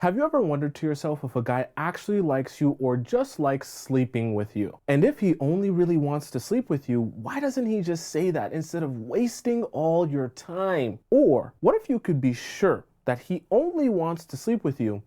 Have you ever wondered to yourself if a guy actually likes you or just likes sleeping with you? And if he only really wants to sleep with you, why doesn't he just say that instead of wasting all your time? Or what if you could be sure that he only wants to sleep with you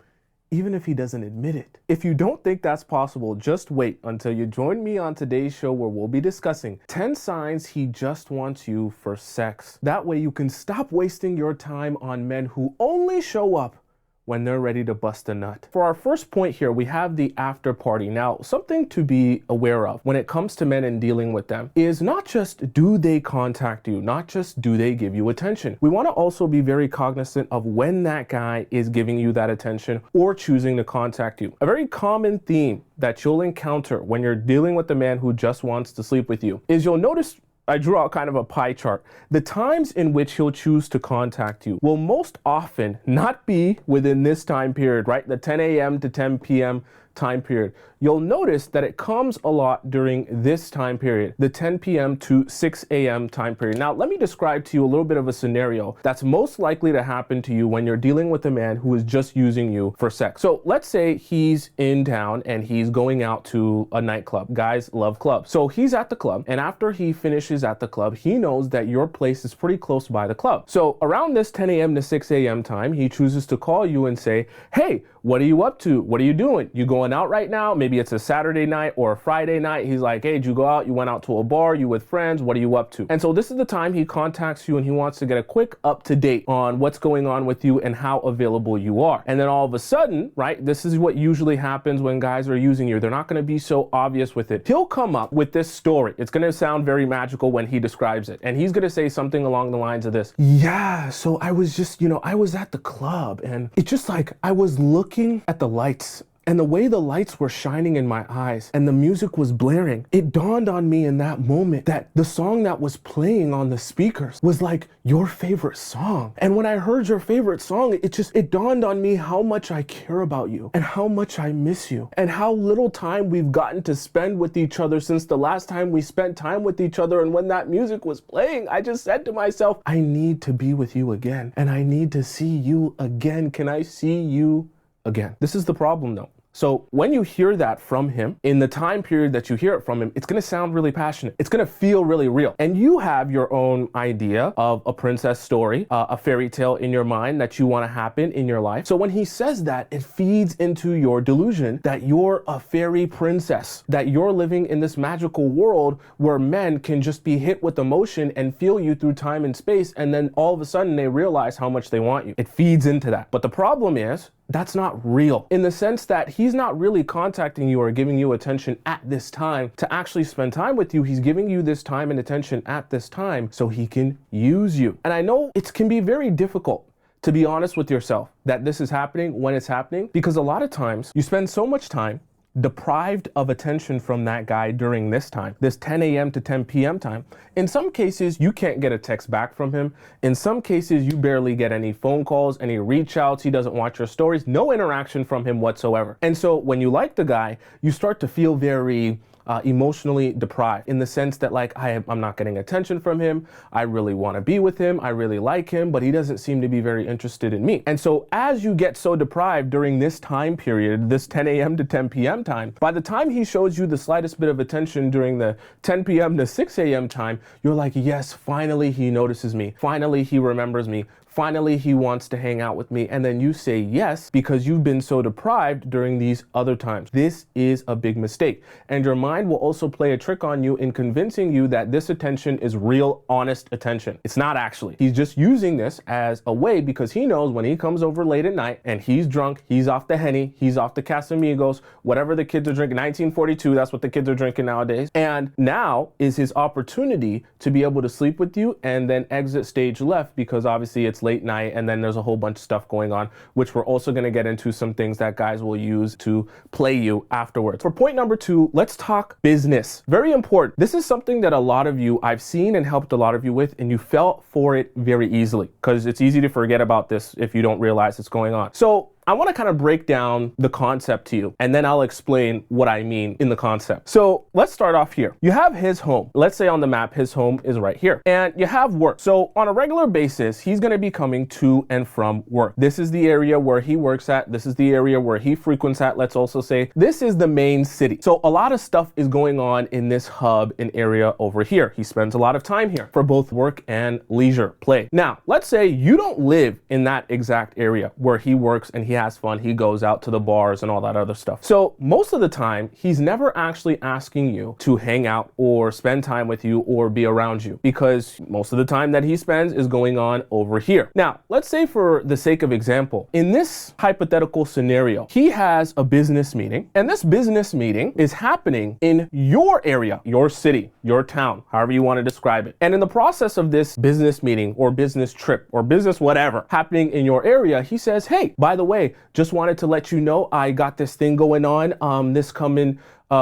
even if he doesn't admit it? If you don't think that's possible, just wait until you join me on today's show where we'll be discussing 10 signs he just wants you for sex. That way you can stop wasting your time on men who only show up when they're ready to bust a nut. For our first point here, we have the after party. Now, something to be aware of when it comes to men and dealing with them is not just do they contact you, not just do they give you attention. We want to also be very cognizant of when that guy is giving you that attention or choosing to contact you. A very common theme that you'll encounter when you're dealing with a man who just wants to sleep with you is you'll notice I drew out kind of a pie chart. The times in which he'll choose to contact you will most often not be within this time period, right? The 10 a.m. to 10 p.m. time period. You'll notice that it comes a lot during this time period, the 10 p.m. to 6 a.m. time period. Now, let me describe to you a little bit of a scenario that's most likely to happen to you when you're dealing with a man who is just using you for sex. So let's say he's in town and he's going out to a nightclub. Guys love clubs. So he's at the club, and after he finishes at the club, he knows that your place is pretty close by the club. So around this 10 a.m. to 6 a.m. time, he chooses to call you and say, hey, what are you up to? What are you doing? You going out right now? Maybe it's a Saturday night or a Friday night. He's like, hey, did you go out? You went out to a bar? You with friends? What are you up to? And so this is the time he contacts you and he wants to get a quick up to date on what's going on with you and how available you are. And then all of a sudden, right, this is what usually happens when guys are using you. They're not going to be so obvious with it. He'll come up with this story. It's going to sound very magical when he describes it. And he's going to say something along the lines of this. Yeah, so I was just, I was at the club and it's just like I was looking at the lights. And the way the lights were shining in my eyes and the music was blaring, it dawned on me in that moment that the song that was playing on the speakers was like your favorite song. And when I heard your favorite song, it dawned on me how much I care about you and how much I miss you and how little time we've gotten to spend with each other since the last time we spent time with each other. And when that music was playing, I just said to myself, I need to be with you again and I need to see you again. Can I see you again? This is the problem though. So when you hear that from him, in the time period that you hear it from him, it's going to sound really passionate. It's going to feel really real. And you have your own idea of a princess story, a fairy tale in your mind that you want to happen in your life. So when he says that, it feeds into your delusion that you're a fairy princess, that you're living in this magical world where men can just be hit with emotion and feel you through time and space. And then all of a sudden they realize how much they want you. It feeds into that. But the problem is, that's not real in the sense that he's not really contacting you or giving you attention at this time to actually spend time with you. He's giving you this time and attention at this time so he can use you. And I know it can be very difficult to be honest with yourself that this is happening when it's happening, because a lot of times you spend so much time deprived of attention from that guy during this time, this 10 a.m. to 10 p.m. time. In some cases, you can't get a text back from him. In some cases, you barely get any phone calls, any reach outs. He doesn't watch your stories, no interaction from him whatsoever. And so when you like the guy, you start to feel very emotionally deprived in the sense that like, I'm not getting attention from him. I really want to be with him. I really like him, but he doesn't seem to be very interested in me. And so as you get so deprived during this time period, this 10 a.m. to 10 p.m. time, by the time he shows you the slightest bit of attention during the 10 p.m. to 6 a.m. time, you're like, yes, finally he notices me. Finally he remembers me. Finally, he wants to hang out with me. And then you say yes because you've been so deprived during these other times. This is a big mistake. And your mind will also play a trick on you in convincing you that this attention is real, honest attention. It's not actually. He's just using this as a way because he knows when he comes over late at night and he's drunk, he's off the Henny, he's off the Casamigos, whatever the kids are drinking, 1942, that's what the kids are drinking nowadays. And now is his opportunity to be able to sleep with you and then exit stage left because obviously it's late night and then there's a whole bunch of stuff going on, which we're also going to get into some things that guys will use to play you afterwards. For point number 2, let's talk business. Very important. This is something that a lot of you I've seen and helped a lot of you with, and you fell for it very easily because it's easy to forget about this if you don't realize it's going on. So I want to kind of break down the concept to you, and then I'll explain what I mean in the concept. So let's start off here. You have his home. Let's say on the map, his home is right here. And you have work. So on a regular basis, he's going to be coming to and from work. This is the area where he works at. This is the area where he frequents at. Let's also say this is the main city. So a lot of stuff is going on in this hub and area over here. He spends a lot of time here for both work and leisure play. Now, let's say you don't live in that exact area where he works and he has fun. He goes out to the bars and all that other stuff. So most of the time, he's never actually asking you to hang out or spend time with you or be around you, because most of the time that he spends is going on over here. Now, let's say for the sake of example, in this hypothetical scenario, he has a business meeting, and this business meeting is happening in your area, your city, your town, however you want to describe it. And in the process of this business meeting or business trip or business whatever happening in your area, he says, hey, by the way, just wanted to let you know I got this thing going on this coming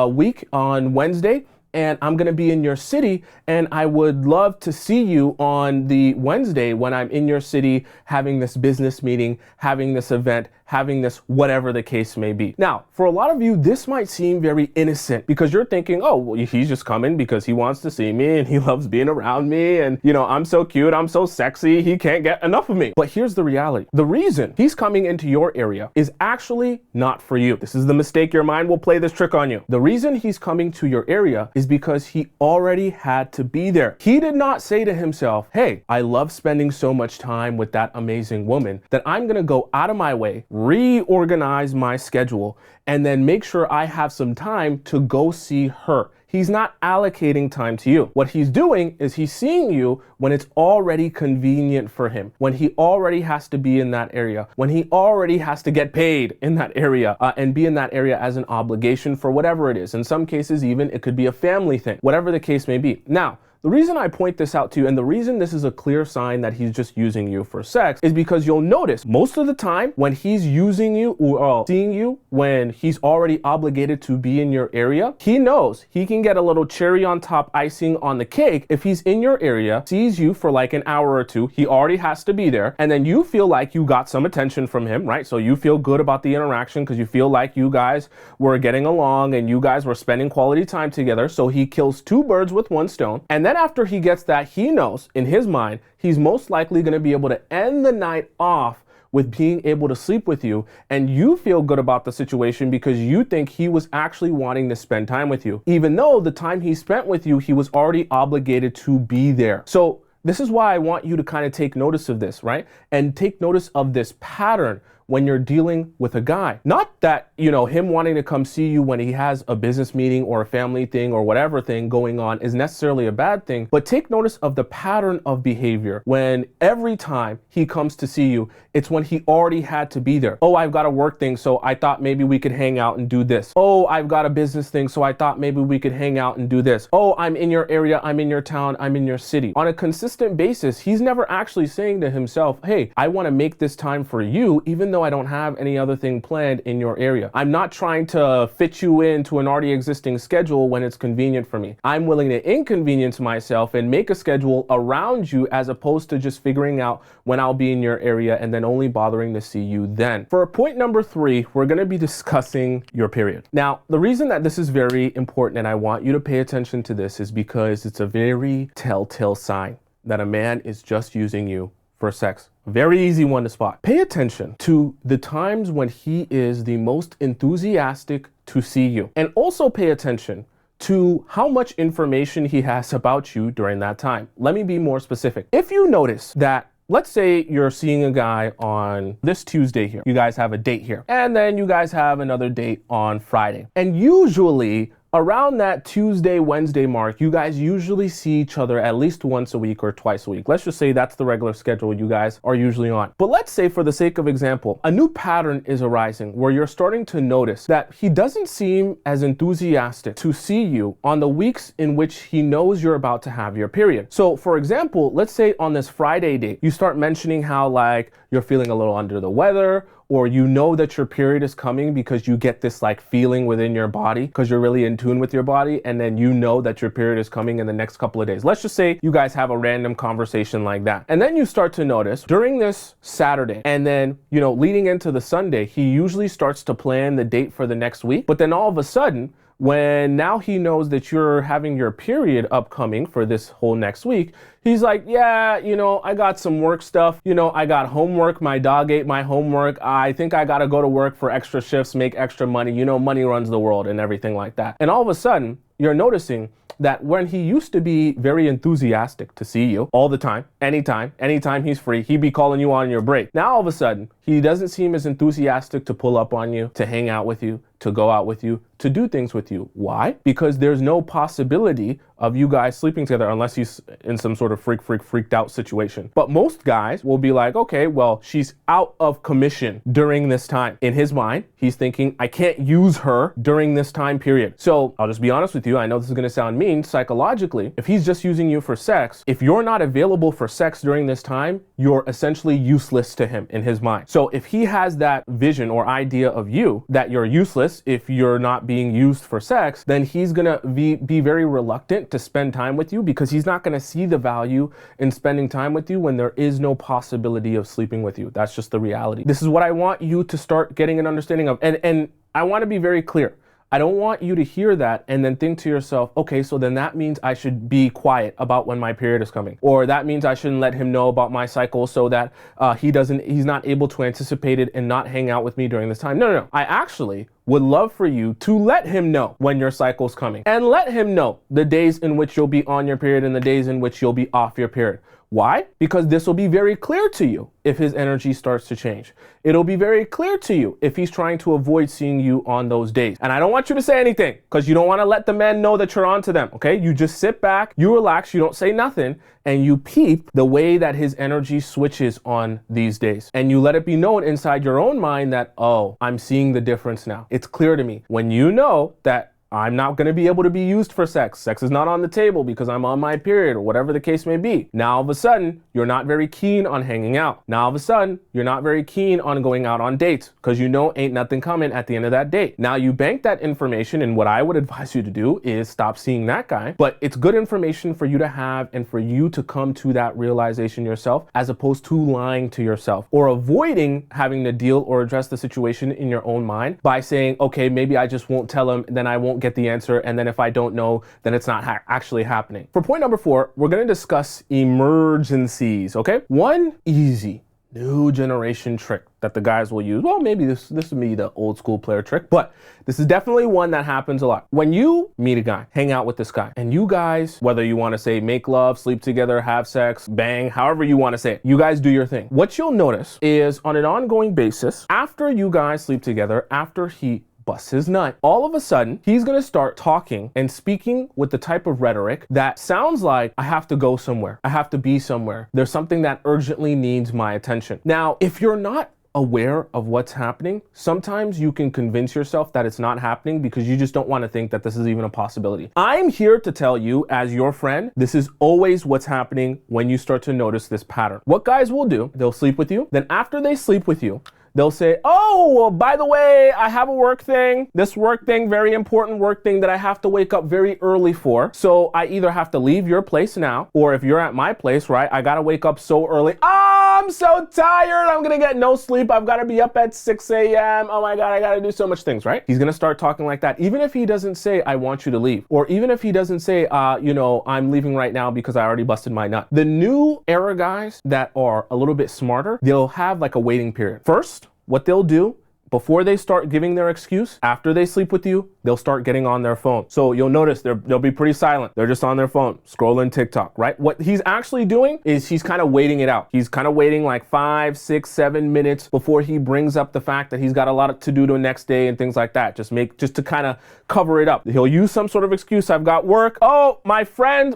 week on Wednesday, and I'm going to be in your city, and I would love to see you on the Wednesday when I'm in your city having this business meeting, having this event, having this whatever the case may be. Now, for a lot of you, this might seem very innocent because you're thinking, oh, well, he's just coming because he wants to see me and he loves being around me, and you know, I'm so cute, I'm so sexy, he can't get enough of me. But here's the reality. The reason he's coming into your area is actually not for you. This is the mistake. Your mind will play this trick on you. The reason he's coming to your area is because he already had to be there. He did not say to himself, hey, I love spending so much time with that amazing woman that I'm gonna go out of my way, reorganize my schedule, and then make sure I have some time to go see her. He's not allocating time to you. What he's doing is he's seeing you when it's already convenient for him, when he already has to be in that area, when he already has to get paid in that area and be in that area as an obligation for whatever it is. In some cases, even it could be a family thing, whatever the case may be. Now, the reason I point this out to you, and the reason this is a clear sign that he's just using you for sex, is because you'll notice most of the time when he's using you or seeing you when he's already obligated to be in your area, he knows he can get a little cherry on top icing on the cake if he's in your area, sees you for like an hour or two, he already has to be there, and then you feel like you got some attention from him, right? So you feel good about the interaction because you feel like you guys were getting along and you guys were spending quality time together. So he kills two birds with one stone, and then after he gets that, he knows in his mind, he's most likely going to be able to end the night off with being able to sleep with you, and you feel good about the situation because you think he was actually wanting to spend time with you, even though the time he spent with you, he was already obligated to be there. So this is why I want you to kind of take notice of this, right? And take notice of this pattern when you're dealing with a guy. Not that, you know, him wanting to come see you when he has a business meeting or a family thing or whatever thing going on is necessarily a bad thing, but take notice of the pattern of behavior when every time he comes to see you, it's when he already had to be there. Oh, I've got a work thing, so I thought maybe we could hang out and do this. Oh, I've got a business thing, so I thought maybe we could hang out and do this. Oh, I'm in your area, I'm in your town, I'm in your city. On a consistent basis, he's never actually saying to himself, hey, I want to make this time for you, even though I don't have any other thing planned in your area. I'm not trying to fit you into an already existing schedule when it's convenient for me. I'm willing to inconvenience myself and make a schedule around you as opposed to just figuring out when I'll be in your area and then only bothering to see you then. For point number 3, we're going to be discussing your period. Now, the reason that this is very important and I want you to pay attention to this is because it's a very telltale sign that a man is just using you for sex. Very easy one to spot. Pay attention to the times when he is the most enthusiastic to see you. And also pay attention to how much information he has about you during that time. Let me be more specific. If you notice that, let's say you're seeing a guy on this Tuesday here, you guys have a date here, and then you guys have another date on Friday. And usually around that Tuesday, Wednesday mark, you guys usually see each other at least once a week or twice a week. Let's just say that's the regular schedule you guys are usually on. But let's say, for the sake of example, a new pattern is arising where you're starting to notice that he doesn't seem as enthusiastic to see you on the weeks in which he knows you're about to have your period. So for example, let's say on this Friday date, you start mentioning how like you're feeling a little under the weather, or you know that your period is coming because you get this like feeling within your body because you're really in tune with your body, and then you know that your period is coming in the next couple of days. Let's just say you guys have a random conversation like that. And then you start to notice during this Saturday and then, leading into the Sunday, he usually starts to plan the date for the next week. But then all of a sudden, when now he knows that you're having your period upcoming for this whole next week, he's like, yeah, I got some work stuff. I got homework. My dog ate my homework. I think I got to go to work for extra shifts, make extra money. Money runs the world and everything like that. And all of a sudden, you're noticing that when he used to be very enthusiastic to see you all the time, anytime he's free, he'd be calling you on your break. Now, all of a sudden, he doesn't seem as enthusiastic to pull up on you, to hang out with you, to go out with you, to do things with you. Why? Because there's no possibility of you guys sleeping together unless he's in some sort of freaked out situation. But most guys will be like, okay, well, she's out of commission during this time. In his mind, he's thinking, I can't use her during this time period. So I'll just be honest with you. I know this is going to sound mean. Psychologically, if he's just using you for sex, if you're not available for sex during this time, you're essentially useless to him in his mind. So if he has that vision or idea of you that you're useless if you're not being used for sex, then he's going to be very reluctant to spend time with you because he's not going to see the value in spending time with you when there is no possibility of sleeping with you. That's just the reality. This is what I want you to start getting an understanding of. And I want to be very clear. I don't want you to hear that and then think to yourself, okay, so then that means I should be quiet about when my period is coming. Or that means I shouldn't let him know about my cycle so that he's not able to anticipate it and not hang out with me during this time. No. I actually would love for you to let him know when your cycle's coming and let him know the days in which you'll be on your period and the days in which you'll be off your period. Why? Because this will be very clear to you if his energy starts to change. It'll be very clear to you if he's trying to avoid seeing you on those days. And I don't want you to say anything because you don't want to let the men know that you're onto them, okay? You just sit back, you relax, you don't say nothing, and you peep the way that his energy switches on these days. And you let it be known inside your own mind that, oh, I'm seeing the difference now. It's clear to me. When you know that I'm not going to be able to be used for sex. Sex is not on the table because I'm on my period or whatever the case may be. Now, all of a sudden, you're not very keen on hanging out. Now, all of a sudden, you're not very keen on going out on dates because you know ain't nothing coming at the end of that date. Now, you bank that information, and what I would advise you to do is stop seeing that guy. But it's good information for you to have and for you to come to that realization yourself as opposed to lying to yourself or avoiding having to deal or address the situation in your own mind by saying, okay, maybe I just won't tell him, then I won't get the answer, and then if I don't know, then it's not actually happening. For point number 4, we're going to discuss emergencies, okay? One easy new generation trick that the guys will use. Well, maybe this would be the old school player trick, but this is definitely one that happens a lot. When you meet a guy, hang out with this guy, and you guys, whether you want to say make love, sleep together, have sex, bang, however you want to say it, you guys do your thing. What you'll notice is on an ongoing basis, after you guys sleep together, after he busts his nut, all of a sudden, he's going to start talking and speaking with the type of rhetoric that sounds like, I have to go somewhere. I have to be somewhere. There's something that urgently needs my attention. Now, if you're not aware of what's happening, sometimes you can convince yourself that it's not happening because you just don't want to think that this is even a possibility. I'm here to tell you, as your friend, this is always what's happening when you start to notice this pattern. What guys will do, they'll sleep with you. Then after they sleep with you, they'll say, oh, well, by the way, I have a work thing. This work thing, very important work thing that I have to wake up very early for. So I either have to leave your place now, or if you're at my place, right, I got to wake up so early. Oh, I'm so tired. I'm going to get no sleep. I've got to be up at 6 a.m. Oh my God, I got to do so much things, right? He's going to start talking like that. Even if he doesn't say, I want you to leave, or even if he doesn't say, I'm leaving right now because I already busted my nut. The new era guys that are a little bit smarter, they'll have like a waiting period. First, what they'll do before they start giving their excuse, after they sleep with you, they'll start getting on their phone. So you'll notice they'll be pretty silent. They're just on their phone, scrolling TikTok, right? What he's actually doing is he's kind of waiting it out. He's kind of waiting like 5, 6, 7 minutes before he brings up the fact that he's got a lot to do the next day and things like that. Just to kind of cover it up. He'll use some sort of excuse. I've got work. Oh, my friend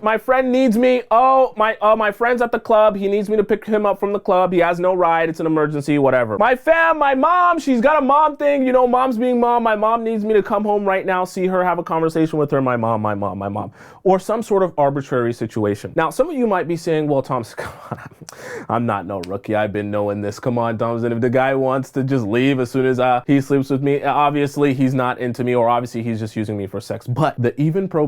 needs me. Oh, my friend's at the club. He needs me to pick him up from the club. He has no ride. It's an emergency, whatever. My mom, she's got a mom thing, you know, mom's being mom. My mom needs me to come home right now, see her, have a conversation with her. My mom. Or some sort of arbitrary situation. Now, some of you might be saying, well, Thomas, come on, I'm not no rookie. I've been knowing this. Come on, Thomas. And if the guy wants to just leave as soon as he sleeps with me, obviously he's not into me, or obviously he's just using me for sex. But the even pro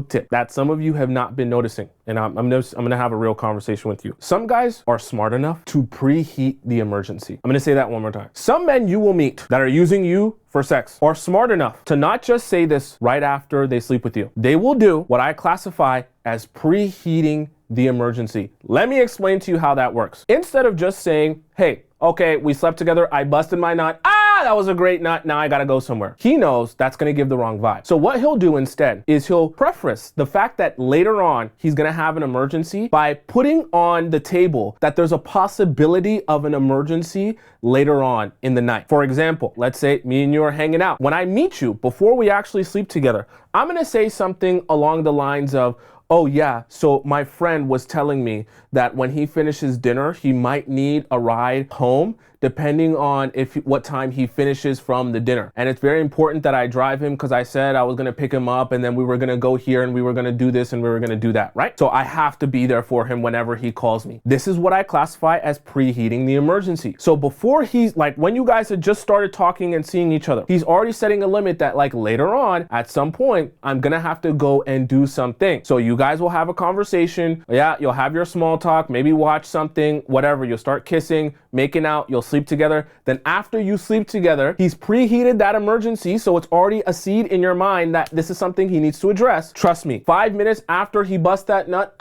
tip that some of you have not been noticing, and I'm gonna have a real conversation with you. Some guys are smart enough to preheat the emergency. I'm gonna say that one more time. Some men you will meet that are using you for sex are smart enough to not just say this right after they sleep with you. They will do what I classify as preheating the emergency. Let me explain to you how that works. Instead of just saying, hey, okay, we slept together, I busted my nut, that was a great nut, now I gotta go somewhere. He knows that's gonna give the wrong vibe. So what he'll do instead is he'll preface the fact that later on he's gonna have an emergency by putting on the table that there's a possibility of an emergency later on in the night. For example, let's say me and you are hanging out. When I meet you, before we actually sleep together, I'm gonna say something along the lines of, oh yeah, so my friend was telling me that when he finishes dinner, he might need a ride home depending on what time he finishes from the dinner. And it's very important that I drive him because I said I was gonna pick him up and then we were gonna go here and we were gonna do this and we were gonna do that, right? So I have to be there for him whenever he calls me. This is what I classify as preheating the emergency. So before he's like, when you guys had just started talking and seeing each other, he's already setting a limit that like later on, at some point, I'm gonna have to go and do something. So you guys will have a conversation. Yeah, you'll have your small talk, maybe watch something, whatever. You'll start kissing, making out, you'll sleep together. Then after you sleep together, he's preheated that emergency. So it's already a seed in your mind that this is something he needs to address. Trust me, 5 minutes after he busts that nut,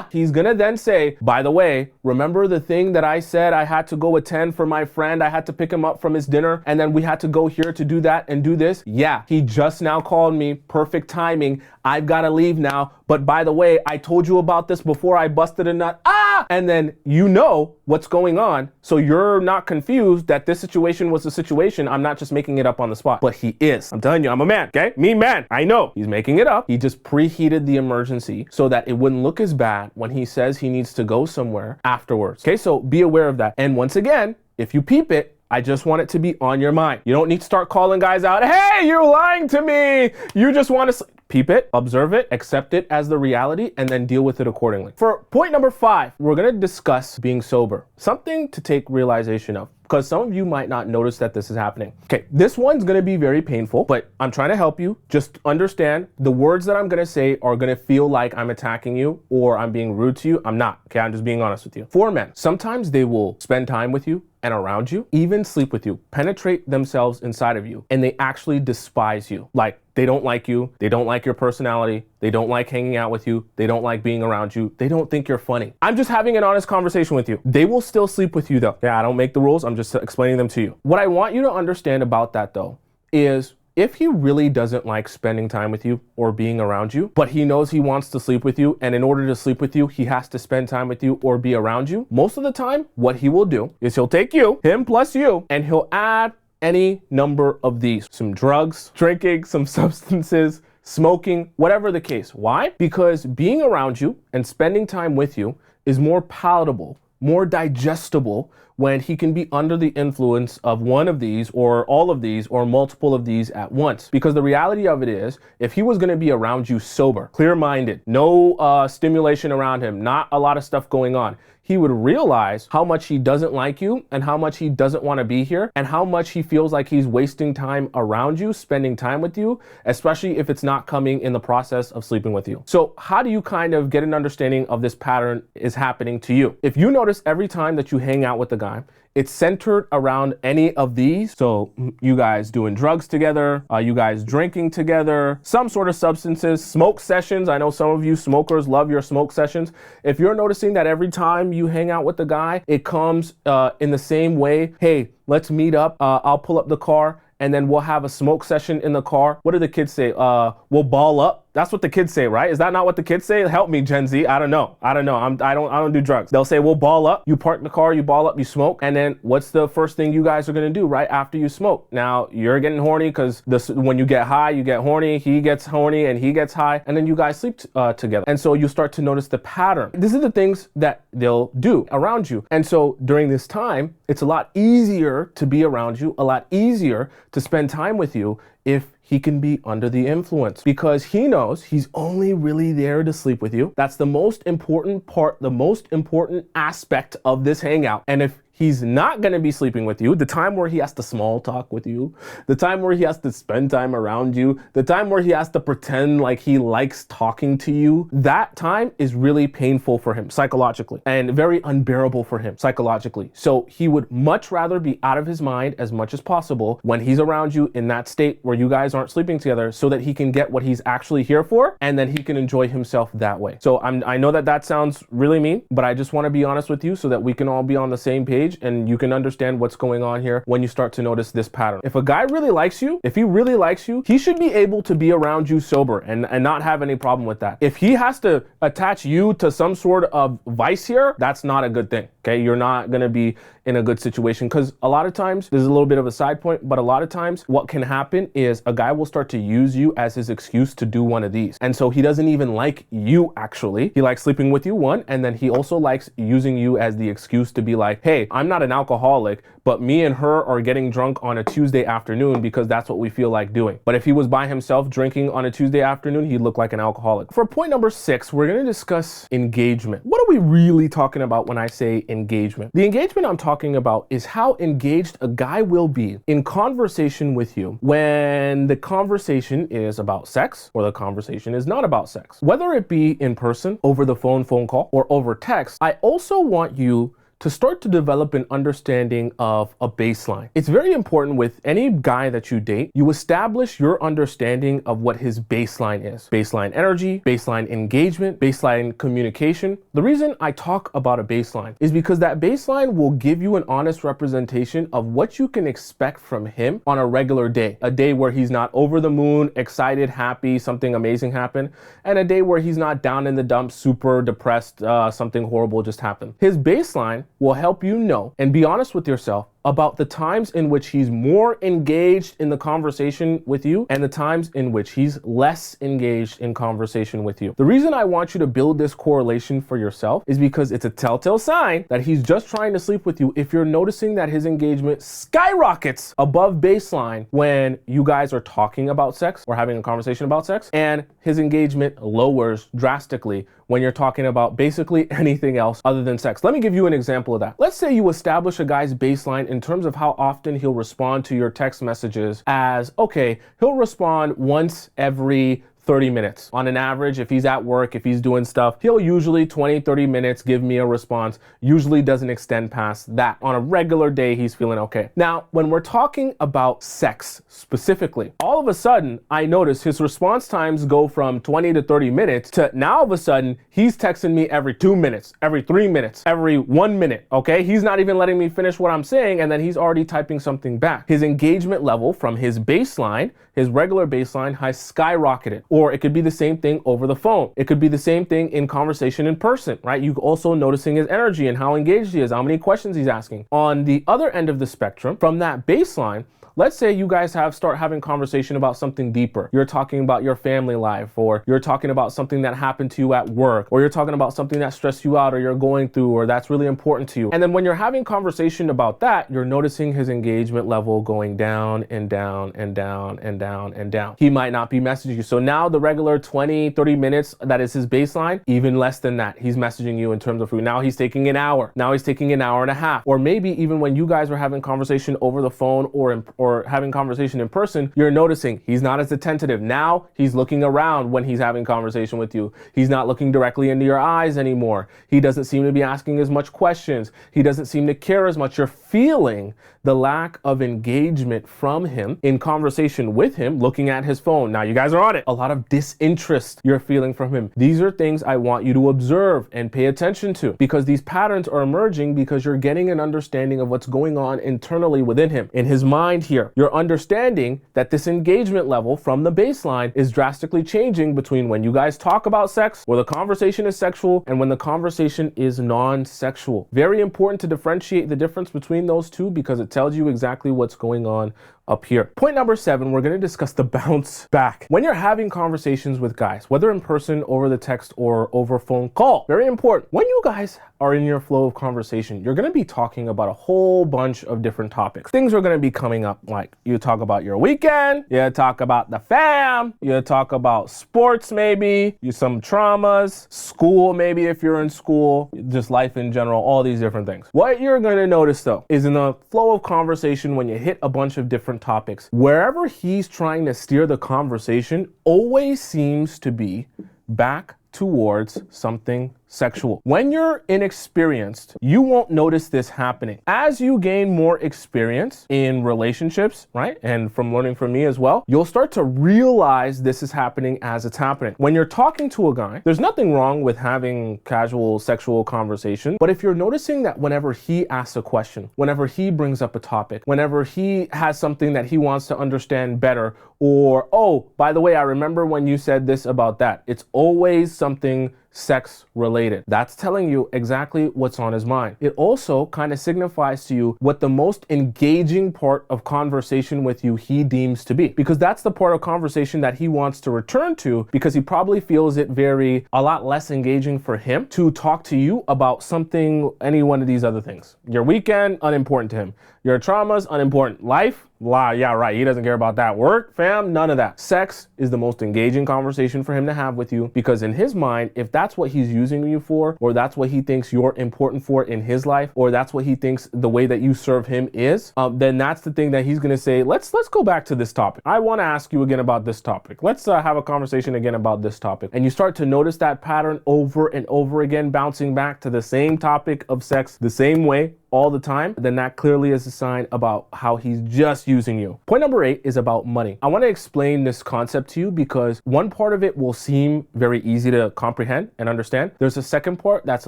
he's gonna then say, by the way, remember the thing that I said I had to go attend for my friend? I had to pick him up from his dinner and then we had to go here to do that and do this. Yeah, he just now called me. Perfect timing. I've got to leave now. But by the way, I told you about this before I busted a nut. And then you know what's going on. So you're not confused that this situation was a situation. I'm not just making it up on the spot, but he is. I'm telling you, I'm a man, okay? Me, man. I know he's making it up. He just preheated the emergency so that it wouldn't look as bad when he says he needs to go somewhere afterwards. Okay, so be aware of that. And once again, if you peep it, I just want it to be on your mind. You don't need to start calling guys out. Hey, you're lying to me. You just want to peep it, observe it, accept it as the reality, and then deal with it accordingly. For point number 5, we're going to discuss being sober. Something to take realization of, because some of you might not notice that this is happening. Okay, this one's going to be very painful, but I'm trying to help you. Just understand the words that I'm going to say are going to feel like I'm attacking you or I'm being rude to you. I'm not. Okay, I'm just being honest with you. For men, sometimes they will spend time with you and around you, even sleep with you, penetrate themselves inside of you, and they actually despise you. Like, they don't like you, they don't like your personality, they don't like hanging out with you, they don't like being around you, they don't think you're funny. I'm just having an honest conversation with you. They will still sleep with you though. Yeah, I don't make the rules, I'm just explaining them to you. What I want you to understand about that though is if he really doesn't like spending time with you or being around you, but he knows he wants to sleep with you, and in order to sleep with you, he has to spend time with you or be around you, most of the time, what he will do is he'll take you, him plus you, and he'll add any number of these. Some drugs, drinking, some substances, smoking, whatever the case. Why? Because being around you and spending time with you is more palatable, more digestible when he can be under the influence of one of these or all of these or multiple of these at once. Because the reality of it is, if he was going to be around you sober, clear-minded, no stimulation around him, not a lot of stuff going on, he would realize how much he doesn't like you and how much he doesn't want to be here and how much he feels like he's wasting time around you, spending time with you, especially if it's not coming in the process of sleeping with you. So how do you kind of get an understanding of this pattern is happening to you? If you notice every time that you hang out with the guy, it's centered around any of these. So you guys doing drugs together, you guys drinking together, some sort of substances, smoke sessions. I know some of you smokers love your smoke sessions. If you're noticing that every time you hang out with the guy, it comes in the same way, hey, let's meet up, I'll pull up the car and then we'll have a smoke session in the car. What do the kids say? We'll ball up. That's what the kids say, right? Is that not what the kids say? Help me, Gen Z. I don't know. I don't do drugs. They'll say, we'll ball up. You park in the car, you ball up, you smoke. And then what's the first thing you guys are going to do right after you smoke? Now you're getting horny because when you get high, you get horny, he gets horny and he gets high, and then you guys sleep together. And so you start to notice the pattern. These are the things that they'll do around you. And so during this time, it's a lot easier to be around you, a lot easier to spend time with you if he can be under the influence, because he knows he's only really there to sleep with you. That's the most important part, the most important aspect of this hangout. And if he's not going to be sleeping with you, the time where he has to small talk with you, the time where he has to spend time around you, the time where he has to pretend like he likes talking to you, that time is really painful for him psychologically and very unbearable for him psychologically. So he would much rather be out of his mind as much as possible when he's around you in that state where you guys aren't sleeping together, so that he can get what he's actually here for, and then he can enjoy himself that way. So I know that sounds really mean, but I just want to be honest with you so that we can all be on the same page and you can understand what's going on here when you start to notice this pattern. If a guy really likes you, if he really likes you, he should be able to be around you sober and not have any problem with that. If he has to attach you to some sort of vice here, that's not a good thing. Okay, you're not going to be in a good situation, because a lot of times, this is a little bit of a side point, but a lot of times what can happen is a guy will start to use you as his excuse to do one of these. And so he doesn't even like you actually. He likes sleeping with you, one, and then he also likes using you as the excuse to be like, hey, I'm not an alcoholic, but me and her are getting drunk on a Tuesday afternoon because that's what we feel like doing. But if he was by himself drinking on a Tuesday afternoon, he'd look like an alcoholic. For point number 6, we're going to discuss engagement. What are we really talking about when I say engagement? The engagement I'm talking about is how engaged a guy will be in conversation with you when the conversation is about sex or the conversation is not about sex. Whether it be in person, over the phone call, or over text, I also want you to start to develop an understanding of a baseline. It's very important with any guy that you date, you establish your understanding of what his baseline is. Baseline energy, baseline engagement, baseline communication. The reason I talk about a baseline is because that baseline will give you an honest representation of what you can expect from him on a regular day. A day where he's not over the moon, excited, happy, something amazing happened, and a day where he's not down in the dumps, super depressed, something horrible just happened. His baseline will help you know and be honest with yourself about the times in which he's more engaged in the conversation with you and the times in which he's less engaged in conversation with you. The reason I want you to build this correlation for yourself is because it's a telltale sign that he's just trying to sleep with you if you're noticing that his engagement skyrockets above baseline when you guys are talking about sex or having a conversation about sex, and his engagement lowers drastically when you're talking about basically anything else other than sex. Let me give you an example of that. Let's say you establish a guy's baseline in terms of how often he'll respond to your text messages as, okay, he'll respond once every 30 minutes. On an average, if he's at work, if he's doing stuff, he'll usually 20, 30 minutes give me a response, usually doesn't extend past that. On a regular day, he's feeling okay. Now, when we're talking about sex specifically, all of a sudden, I notice his response times go from 20 to 30 minutes to now all of a sudden, he's texting me every 2 minutes, every 3 minutes, every 1 minute, okay? He's not even letting me finish what I'm saying, and then he's already typing something back. His engagement level from his baseline, his regular baseline, has skyrocketed. Or it could be the same thing over the phone. It could be the same thing in conversation in person, right? You also noticing his energy and how engaged he is, how many questions he's asking. On the other end of the spectrum, from that baseline, let's say you guys start having conversation about something deeper. You're talking about your family life, or you're talking about something that happened to you at work, or you're talking about something that stressed you out or you're going through or that's really important to you. And then when you're having conversation about that, you're noticing his engagement level going down and down and down and down and down. He might not be messaging you. So now the regular 20, 30 minutes, that is his baseline, even less than that. He's messaging you in terms of food. Now he's taking an hour. Now he's taking an hour and a half. Or maybe even when you guys are having conversation over the phone or having conversation in person, you're noticing he's not as attentive. Now he's looking around when he's having conversation with you. He's not looking directly into your eyes anymore. He doesn't seem to be asking as much questions. He doesn't seem to care as much. You're feeling the lack of engagement from him in conversation with him, looking at his phone. Now you guys are on it. A lot of disinterest you're feeling from him. These are things I want you to observe and pay attention to, because these patterns are emerging because you're getting an understanding of what's going on internally within him. In his mind, he here. You're understanding that this engagement level from the baseline is drastically changing between when you guys talk about sex, where the conversation is sexual, and when the conversation is non-sexual. Very important to differentiate the difference between those two because it tells you exactly what's going on up here. Point number 7, we're going to discuss the bounce back. When you're having conversations with guys, whether in person, over the text, or over phone call, very important. When you guys are in your flow of conversation, you're going to be talking about a whole bunch of different topics. Things are going to be coming up like you talk about your weekend, you talk about the fam, you talk about sports maybe, some traumas, school maybe if you're in school, just life in general, all these different things. What you're going to notice though is in the flow of conversation when you hit a bunch of different topics, wherever he's trying to steer the conversation always seems to be back towards something sexual. When you're inexperienced, you won't notice this happening. As you gain more experience in relationships, right? And from learning from me as well, you'll start to realize this is happening as it's happening. When you're talking to a guy, there's nothing wrong with having casual sexual conversation, but if you're noticing that whenever he asks a question, whenever he brings up a topic, whenever he has something that he wants to understand better, or, oh, by the way, I remember when you said this about that, it's always something sex related. That's telling you exactly what's on his mind. It also kind of signifies to you what the most engaging part of conversation with you he deems to be, because that's the part of conversation that he wants to return to, because he probably feels it a lot less engaging for him to talk to you about something, any one of these other things. Your weekend, unimportant to him. Your traumas, unimportant. Life, yeah, right. He doesn't care about that. Work, fam, none of that. Sex is the most engaging conversation for him to have with you, because in his mind, if that's what he's using you for, or that's what he thinks you're important for in his life, or that's what he thinks the way that you serve him is, then that's the thing that he's going to say, let's go back to this topic. I want to ask you again about this topic. Let's have a conversation again about this topic. And you start to notice that pattern over and over again, bouncing back to the same topic of sex the same way all the time, then that clearly is a sign about how he's just using you. Point number 8 is about money. I want to explain this concept to you because one part of it will seem very easy to comprehend and understand. There's a second part that's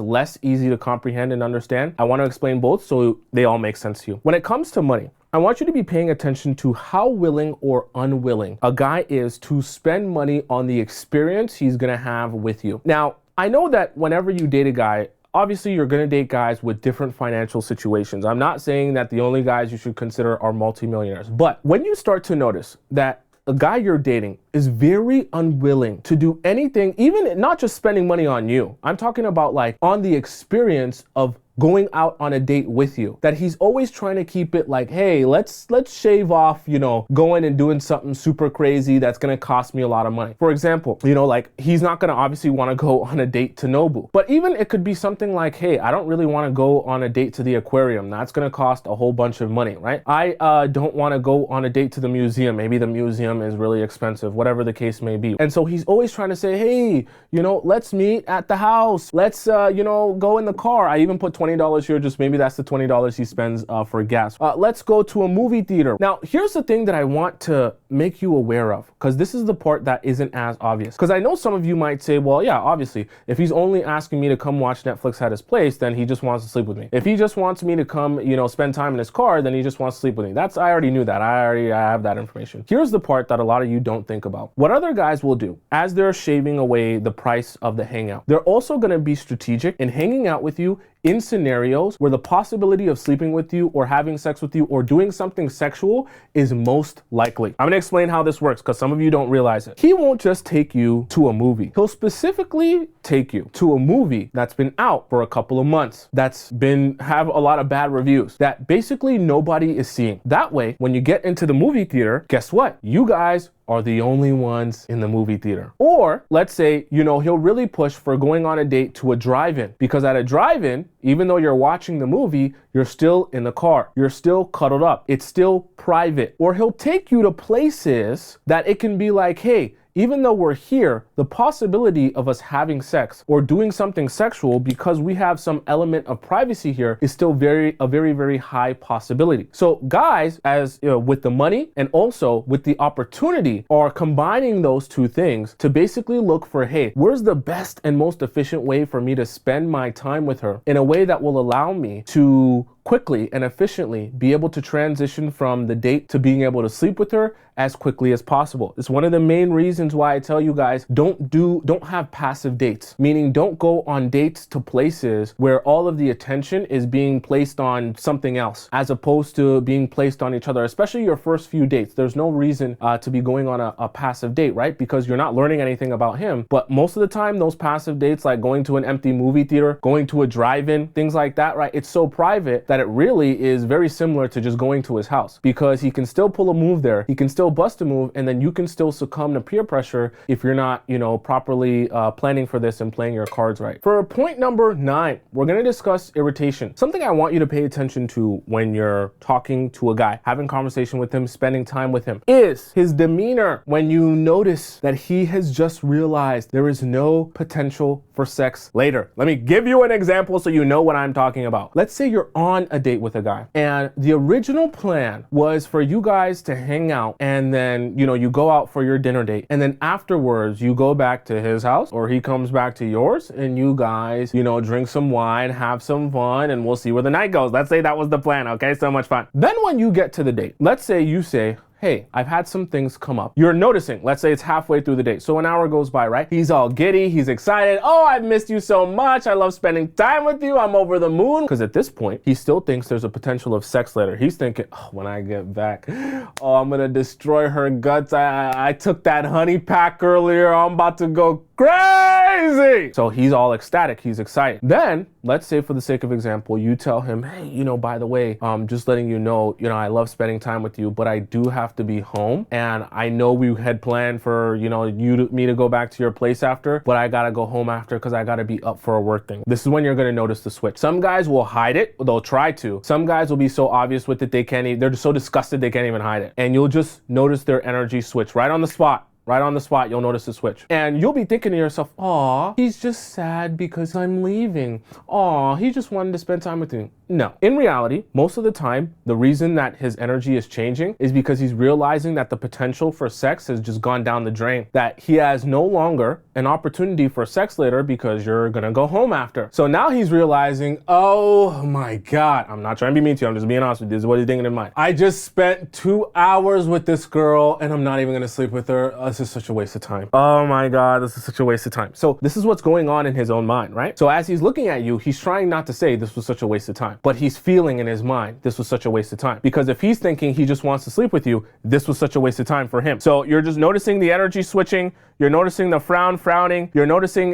less easy to comprehend and understand. I want to explain both so they all make sense to you. When it comes to money, I want you to be paying attention to how willing or unwilling a guy is to spend money on the experience he's going to have with you. Now, I know that whenever you date a guy, obviously, you're going to date guys with different financial situations. I'm not saying that the only guys you should consider are multimillionaires. But when you start to notice that a guy you're dating is very unwilling to do anything, even not just spending money on you, I'm talking about like on the experience of going out on a date with you, that he's always trying to keep it like, hey, let's shave off, going and doing something super crazy that's gonna cost me a lot of money. For example, like he's not gonna obviously wanna go on a date to Nobu, but even it could be something like, hey, I don't really wanna go on a date to the aquarium. That's gonna cost a whole bunch of money, right? I don't wanna go on a date to the museum. Maybe the museum is really expensive, whatever the case may be. And so he's always trying to say, hey, let's meet at the house. Let's, go in the car. I even put $20 here, just maybe that's the $20 he spends for gas. Let's go to a movie theater. Now, here's the thing that I want to make you aware of, because this is the part that isn't as obvious. Because I know some of you might say, well, yeah, obviously, if he's only asking me to come watch Netflix at his place, then he just wants to sleep with me. If he just wants me to come, spend time in his car, then he just wants to sleep with me. I already knew that. I have that information. Here's the part that a lot of you don't think about. What other guys will do as they're shaving away the price of the hangout, they're also going to be strategic in hanging out with you in scenarios where the possibility of sleeping with you or having sex with you or doing something sexual is most likely. I'm gonna explain how this works because some of you don't realize it. He won't just take you to a movie. He'll specifically take you to a movie that's been out for a couple of months, that's have a lot of bad reviews, that basically nobody is seeing. That way, when you get into the movie theater, guess what? You guys are the only ones in the movie theater. Or let's say, he'll really push for going on a date to a drive-in, because at a drive-in, even though you're watching the movie, you're still in the car. You're still cuddled up. It's still private. Or he'll take you to places that it can be like, hey, even though we're here, the possibility of us having sex or doing something sexual, because we have some element of privacy here, is still a very high possibility. So guys, as you know, with the money and also with the opportunity, are combining those two things to basically look for, hey, where's the best and most efficient way for me to spend my time with her in a way that will allow me to quickly and efficiently be able to transition from the date to being able to sleep with her as quickly as possible. It's one of the main reasons why I tell you guys, don't have passive dates, meaning don't go on dates to places where all of the attention is being placed on something else as opposed to being placed on each other, especially your first few dates. There's no reason to be going on a passive date, right? Because you're not learning anything about him. But most of the time, those passive dates, like going to an empty movie theater, going to a drive-in, things like that, right? It's so private that it really is very similar to just going to his house, because he can still pull a move there, he can still bust a move, and then you can still succumb to peer pressure if you're not, you know, properly planning for this and playing your cards right. For point number 9, we're going to discuss irritation. Something I want you to pay attention to when you're talking to a guy, having conversation with him, spending time with him, is his demeanor when you notice that he has just realized there is no potential for sex later. Let me give you an example so you know what I'm talking about. Let's say you're on a date with a guy and the original plan was for you guys to hang out, and then, you know, you go out for your dinner date, and then afterwards you go back to his house or he comes back to yours, and you guys, you know, drink some wine, have some fun, and we'll see where the night goes. Let's say that was the plan. Okay, so much fun. Then when you get to the date, let's say you say, hey, I've had some things come up. You're noticing, let's say it's halfway through the date. So an hour goes by, right? He's all giddy, he's excited. Oh, I've missed you so much. I love spending time with you. I'm over the moon. Because at this point, he still thinks there's a potential of sex later. He's thinking, oh, when I get back, oh, I'm gonna destroy her guts. I took that honey pack earlier. I'm about to go crazy. So he's all ecstatic, he's excited. Then, let's say for the sake of example, you tell him, hey, you know, by the way, just letting you know, I love spending time with you, but I do have to be home. And I know we had planned for, me to go back to your place after, but I gotta go home after because I gotta be up for a work thing. This is when you're gonna notice the switch. Some guys will hide it, they'll try to. Some guys will be so obvious with it, they're just so disgusted they can't even hide it. And you'll just notice their energy switch right on the spot. Right on the spot, you'll notice the switch. And you'll be thinking to yourself, aw, he's just sad because I'm leaving. Aw, he just wanted to spend time with me. No. In reality, most of the time, the reason that his energy is changing is because he's realizing that the potential for sex has just gone down the drain. That he has no longer an opportunity for sex later because you're gonna go home after. So now he's realizing, oh my God, I'm not trying to be mean to you, I'm just being honest with you. This is what he's thinking in mind. I just spent 2 hours with this girl and I'm not even gonna sleep with her. This is such a waste of time. Oh my God, this is such a waste of time. So this is what's going on in his own mind, right? So as he's looking at you, he's trying not to say this was such a waste of time, but he's feeling in his mind, this was such a waste of time. Because if he's thinking he just wants to sleep with you, this was such a waste of time for him. So you're just noticing the energy switching, you're noticing the frowning, you're noticing,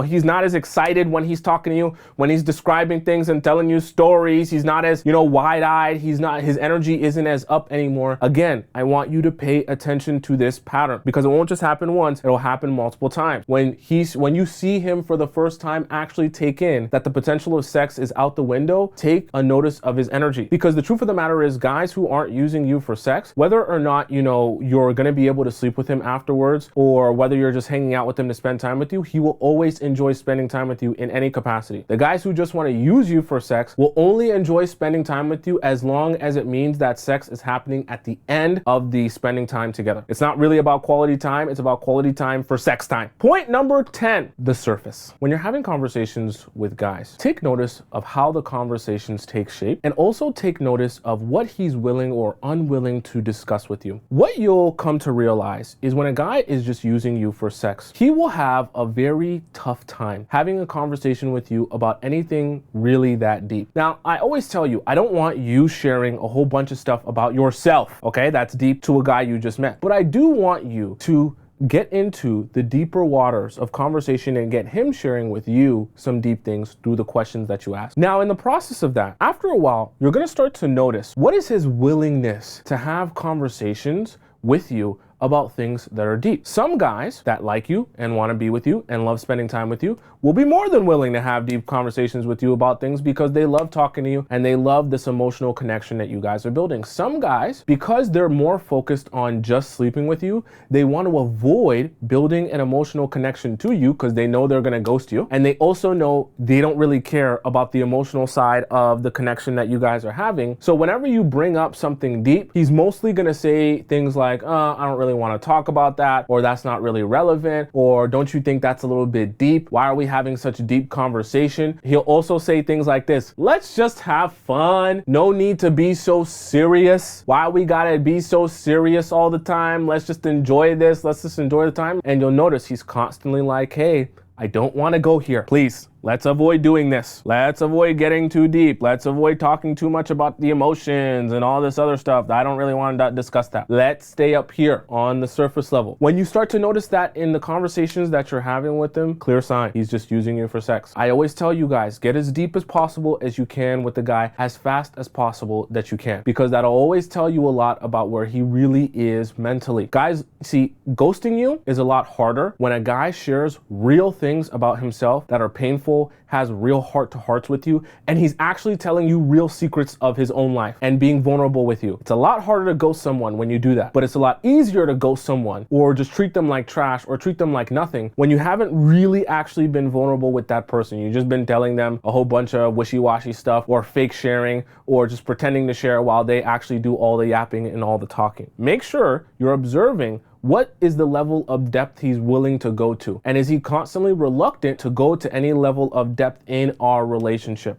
he's not as excited when he's talking to you, when he's describing things and telling you stories, he's not as, wide-eyed, his energy isn't as up anymore. Again, I want you to pay attention to this pattern because it won't just happen once, it'll happen multiple times. When you see him for the first time actually take in that the potential of sex is out the window, take a notice of his energy. Because the truth of the matter is, guys who aren't using you for sex, whether or not, you're gonna be able to sleep with him afterwards, or whether you're just hanging out with him to spend time with you, he will always enjoy spending time with you in any capacity. The guys who just want to use you for sex will only enjoy spending time with you as long as it means that sex is happening at the end of the spending time together. It's not really about quality time, it's about quality time for sex time. Point number 10, the surface. When you're having conversations with guys, take notice of how the conversations take shape, and also take notice of what he's willing or unwilling to discuss with you. What you'll come to realize is when a guy is just using you for sex, he will have a very tough time having a conversation with you about anything really that deep. Now, I always tell you, I don't want you sharing a whole bunch of stuff about yourself, okay? That's deep to a guy you just met. But I do want you to get into the deeper waters of conversation and get him sharing with you some deep things through the questions that you ask. Now, in the process of that, after a while, you're gonna start to notice what is his willingness to have conversations with you about things that are deep. Some guys that like you and want to be with you and love spending time with you will be more than willing to have deep conversations with you about things because they love talking to you and they love this emotional connection that you guys are building. Some guys, because they're more focused on just sleeping with you, they want to avoid building an emotional connection to you because they know they're going to ghost you. And they also know they don't really care about the emotional side of the connection that you guys are having. So whenever you bring up something deep, he's mostly going to say things like, I don't really want to talk about that, or that's not really relevant, or don't you think that's a little bit deep? Why are we having such a deep conversation? He'll also say things like this: let's just have fun. No need to be so serious. Why we gotta be so serious all the time? Let's just enjoy this. Let's just enjoy the time. And you'll notice he's constantly like, hey, I don't want to go here. Please, let's avoid doing this. Let's avoid getting too deep. Let's avoid talking too much about the emotions and all this other stuff. I don't really want to discuss that. Let's stay up here on the surface level. When you start to notice that in the conversations that you're having with him, clear sign, he's just using you for sex. I always tell you guys, get as deep as possible as you can with the guy, as fast as possible that you can, because that'll always tell you a lot about where he really is mentally. Guys, see, ghosting you is a lot harder when a guy shares real things about himself that are painful, has real heart-to-hearts with you, and he's actually telling you real secrets of his own life and being vulnerable with you. It's a lot harder to ghost someone when you do that, but it's a lot easier to ghost someone or just treat them like trash or treat them like nothing when you haven't really actually been vulnerable with that person. You've just been telling them a whole bunch of wishy-washy stuff or fake sharing or just pretending to share while they actually do all the yapping and all the talking. Make sure you're observing what is the level of depth he's willing to go to, and is he constantly reluctant to go to any level of depth in our relationship?